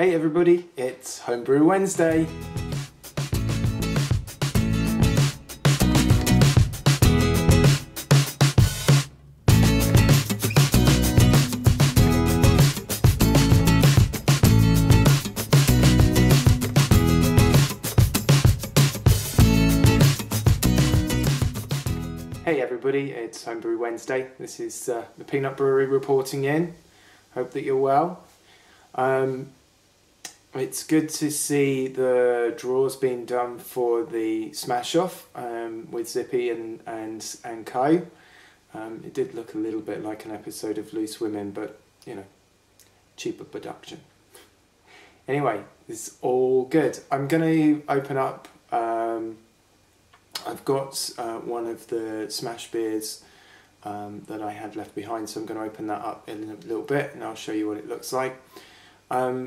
Hey everybody, it's Homebrew Wednesday. Hey everybody, it's Homebrew Wednesday. This is the Peanut Brewery reporting in. Hope that you're well. It's good to see the draws being done for the SMaSH off with Zippy and Co. It did look a little bit like an episode of Loose Women, but you know, cheaper production. Anyway, it's all good. I'm going to open up. I've got one of the SMaSH beers that I had left behind, so I'm going to open that up in a little bit and I'll show you what it looks like.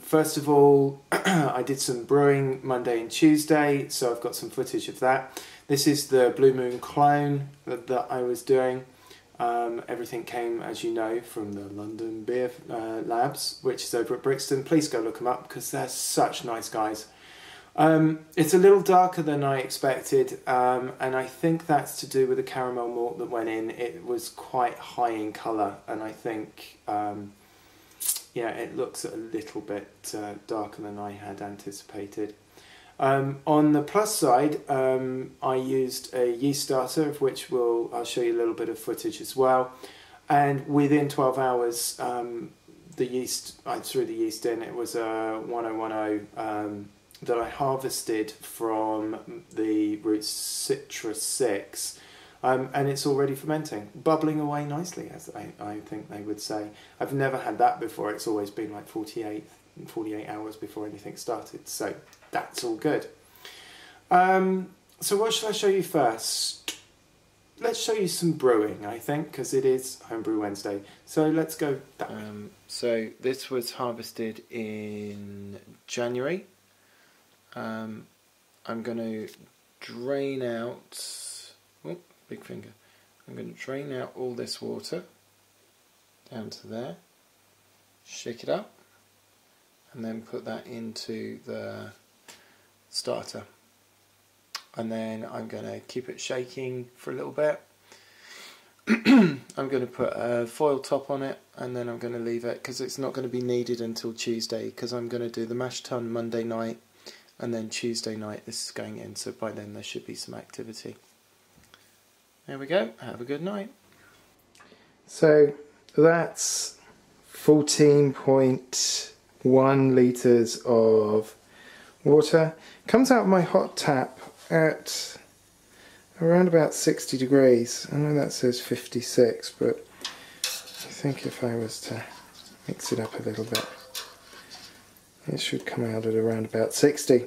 First of all, I did some brewing Monday and Tuesday, so I've got some footage of that. This is the Blue Moon clone that I was doing. Everything came, as you know, from the London Beer Labs, which is over at Brixton. Please go look them up because they're such nice guys. It's a little darker than I expected, and I think that's to do with the caramel malt that went in. It was quite high in colour, and I think... yeah, it looks a little bit darker than I had anticipated. On the plus side, I used a yeast starter, of which I'll show you a little bit of footage as well. And within 12 hours, the yeast, I threw the yeast in. It was a 1010 that I harvested from the root Citra 6. And it's already fermenting, bubbling away nicely, as I think they would say. I've never had that before. It's always been like 48 hours before anything started, so that's all good. So what should I show you first? Let's show you some brewing, I think, because it is Homebrew Wednesday. So let's go that way. So this was harvested in January. I'm going to drain out... Oh, big finger. I'm going to drain out all this water down to there, shake it up, and then put that into the starter. And then I'm going to keep it shaking for a little bit. I'm going to put a foil top on it, and then I'm going to leave it because it's not going to be needed until Tuesday, because I'm going to do the mash tun Monday night, and then Tuesday night this is going in, so by then there should be some activity. There we go, have a good night. So that's 14.1 litres of water. Comes out of my hot tap at around about 60 degrees. I know that says 56, but I think if I was to mix it up a little bit, it should come out at around about 60.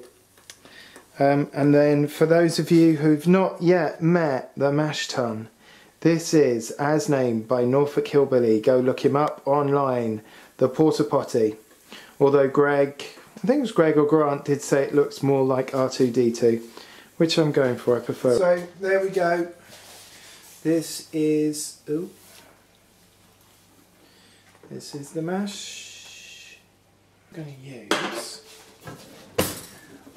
And then for those of you who've not yet met the mash tun, this is, as named by Norfolk Hillbilly, go look him up online, the Porta Potty. Although Greg, I think it was Greg or Grant, did say it looks more like R2-D2, which I'm going for, I prefer. So there we go. This is, this is the mash. I'm going to use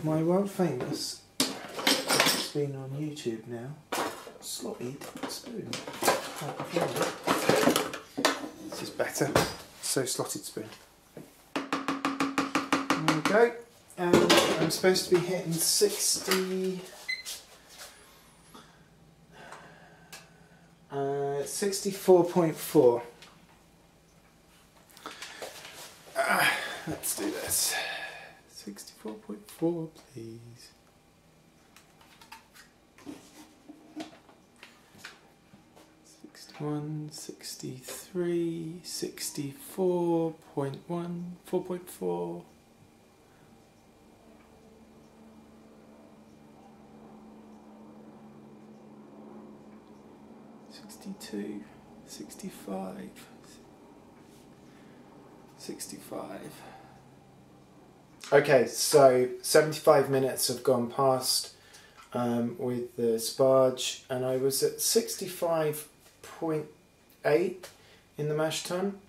my world famous, it's been on YouTube now, slotted spoon. This is better. So slotted spoon. There we go. And I'm supposed to be hitting 64.4. Let's do this. 64.4, please. 61, 63, 64.1, 4.4. 62, 65, 65. Okay, so 75 minutes have gone past with the sparge, and I was at 65.8 in the mash tun,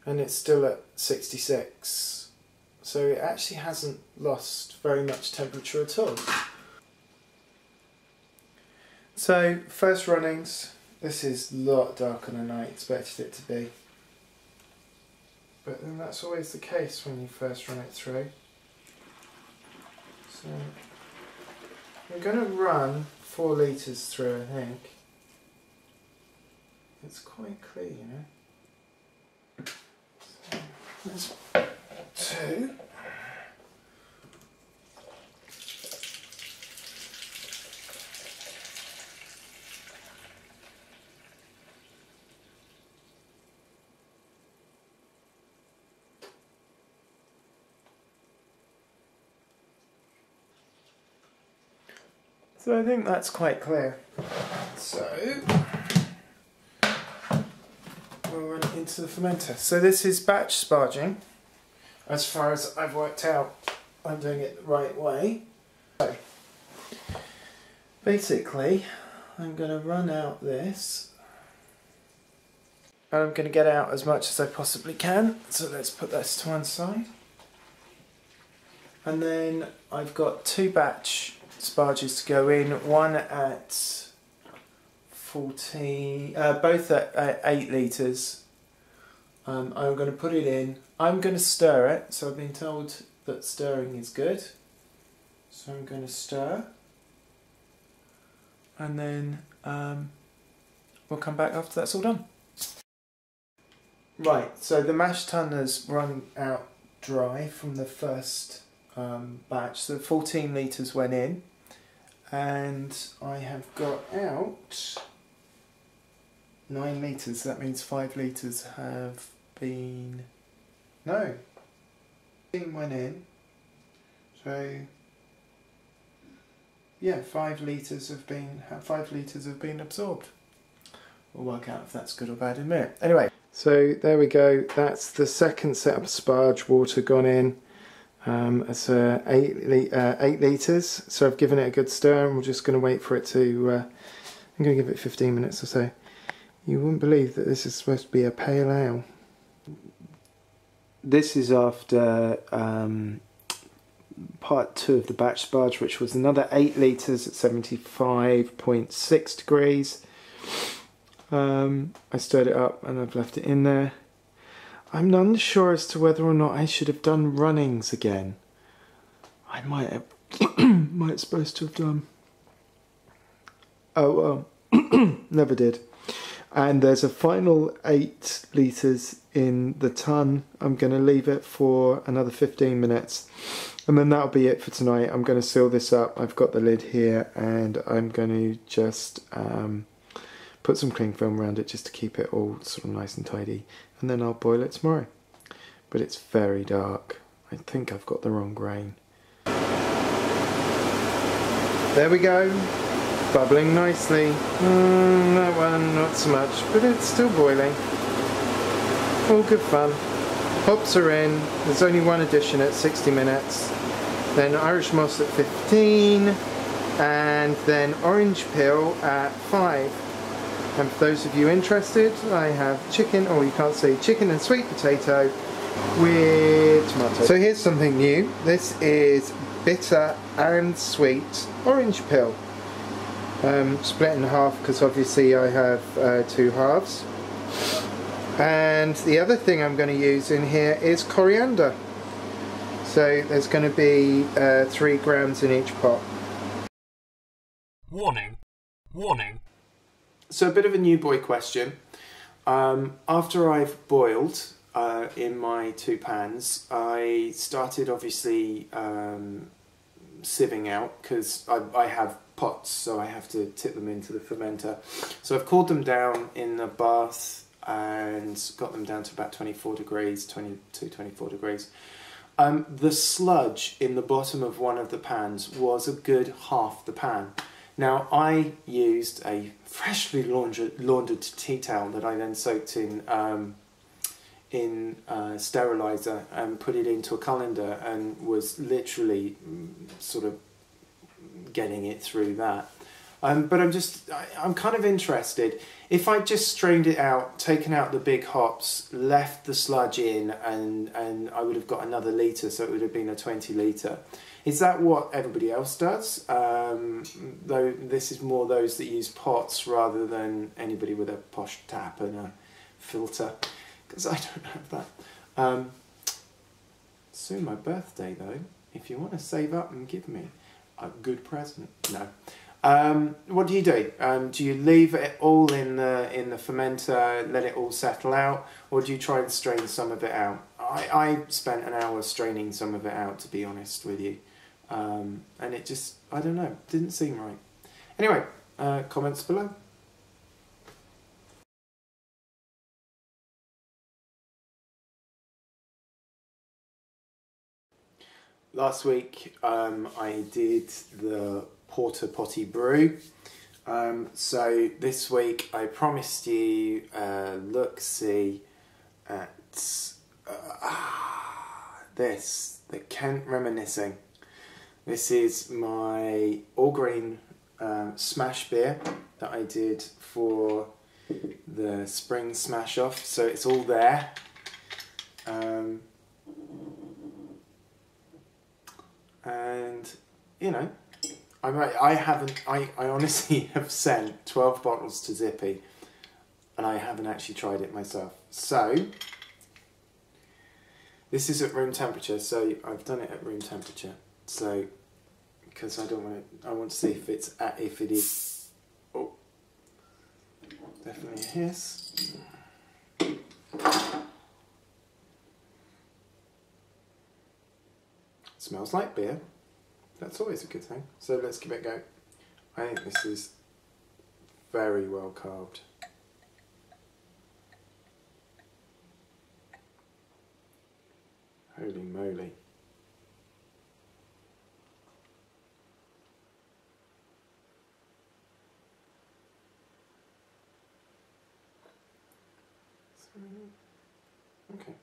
and it's still at 66. so it actually hasn't lost very much temperature at all. So first runnings, this is a lot darker than I expected it to be. But then that's always the case when you first run it through. So I'm going to run 4 litres through, I think. It's quite clear, you know. So there's 2. So I think that's quite clear. So we'll run it into the fermenter. So this is batch sparging. As far as I've worked out, I'm doing it the right way. So basically, I'm going to run out this. And I'm going to get out as much as I possibly can. So let's put this to one side. And then I've got 2 batch sparges to go in, one at 14, both at 8 litres. I'm going to put it in. I'm going to stir it, so I've been told that stirring is good. So I'm going to stir, and then we'll come back after that's all done. Right, so the mash tun has run out dry from the first batch, so 14 litres went in. And I have got out 9 litres, that means 5 litres have been, no, 15 went in, so yeah, 5 litres have been absorbed. We'll work out if that's good or bad in a minute. Anyway, so there we go, that's the second set of sparge water gone in. It's 8 litres, so I've given it a good stir and we're just going to wait for it to, I'm going to give it 15 minutes or so. You wouldn't believe that this is supposed to be a pale ale. This is after part 2 of the batch sparge, which was another 8 litres at 75.6 degrees. I stirred it up and I've left it in there. I'm unsure as to whether or not I should have done runnings again. I might have, might supposed to have done. Oh well, never did. And there's a final 8 litres in the tun. I'm going to leave it for another 15 minutes. And then that'll be it for tonight. I'm going to seal this up. I've got the lid here and I'm going to just put some cling film around it just to keep it all sort of nice and tidy. And then I'll boil it tomorrow. But it's very dark. I think I've got the wrong grain. There we go. Bubbling nicely. That one not so much, but it's still boiling. All good fun. Hops are in. There's only one addition at 60 minutes. Then Irish moss at 15. And then orange peel at 5. And for those of you interested, I have chicken, or you can't see, chicken and sweet potato with tomato. So here's something new. This is bitter and sweet orange peel. Split in half because obviously I have 2 halves. And the other thing I'm going to use in here is coriander. So there's going to be 3 grams in each pot. Warning. Warning. So a bit of a new boy question. After I've boiled in my 2 pans, I started obviously sieving out because I have pots, so I have to tip them into the fermenter. So I've cooled them down in the bath and got them down to about 24 degrees, 22, 24 degrees. The sludge in the bottom of one of the pans was a good half the pan. Now I used a freshly laundered tea towel that I then soaked in sterilizer and put it into a colander and was literally sort of getting it through that. But I'm kind of interested. If I just strained it out, taken out the big hops, left the sludge in, and I would have got another litre, so it would have been a 20 litre. Is that what everybody else does? Though this is more those that use pots rather than anybody with a posh tap and a filter, because I don't have that. Soon my birthday though. If you want to save up and give me a good present, no. What do? Do you leave it all in the fermenter, let it all settle out, or do you try and strain some of it out? I spent an hour straining some of it out, to be honest with you, and it just, I don't know, didn't seem right. Anyway, comments below. Last week I did the porta potty brew. So this week I promised you look-see at this, the Kent Reminiscing. This is my all-grain SMaSH beer that I did for the spring SMaSH off, so it's all there. And you know, I honestly have sent 12 bottles to Zippy and I haven't actually tried it myself. So this is at room temperature, so I've done it at room temperature. So because I want to see if it is. Oh, definitely a hiss. Smells like beer. That's always a good thing. So let's give it a go. I think this is very well carved. Holy moly. Okay.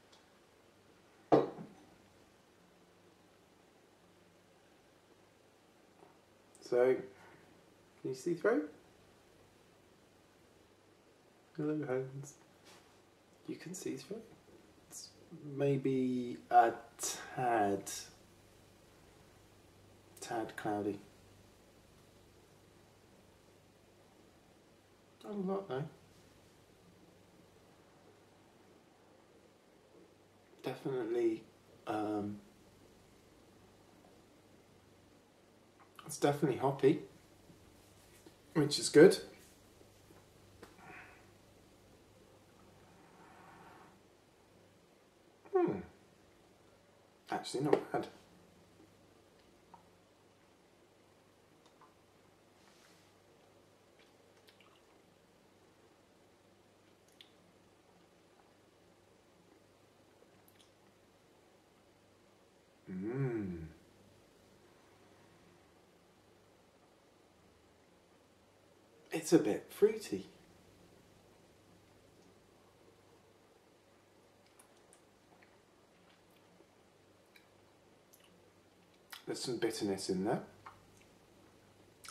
So, can you see through? Hello, hands. You can see through. It's maybe a tad cloudy. Not a lot though. Definitely, it's definitely hoppy, which is good. Actually not bad. It's a bit fruity. There's some bitterness in there.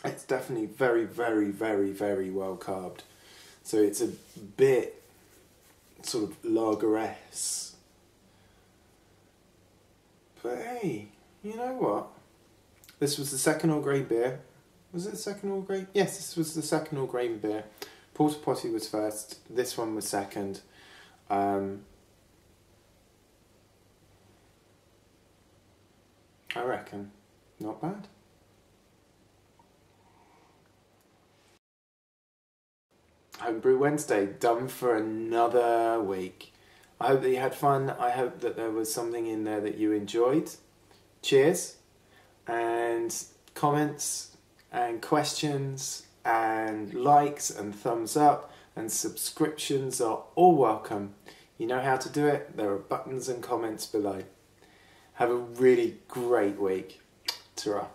It's definitely very, very, very, very well carved. So it's a bit sort of lager-esque. But hey, you know what? This was the second all-grain beer. Was it the second all-grain? Yes, this was the second all-grain beer. Porta Potty was first. This one was second. I reckon not bad. Homebrew Wednesday done for another week. I hope that you had fun. I hope that there was something in there that you enjoyed. Cheers, and comments and questions and likes and thumbs up and subscriptions are all welcome. You know how to do it. There are buttons and comments below. Have a really great week. Ta-ra.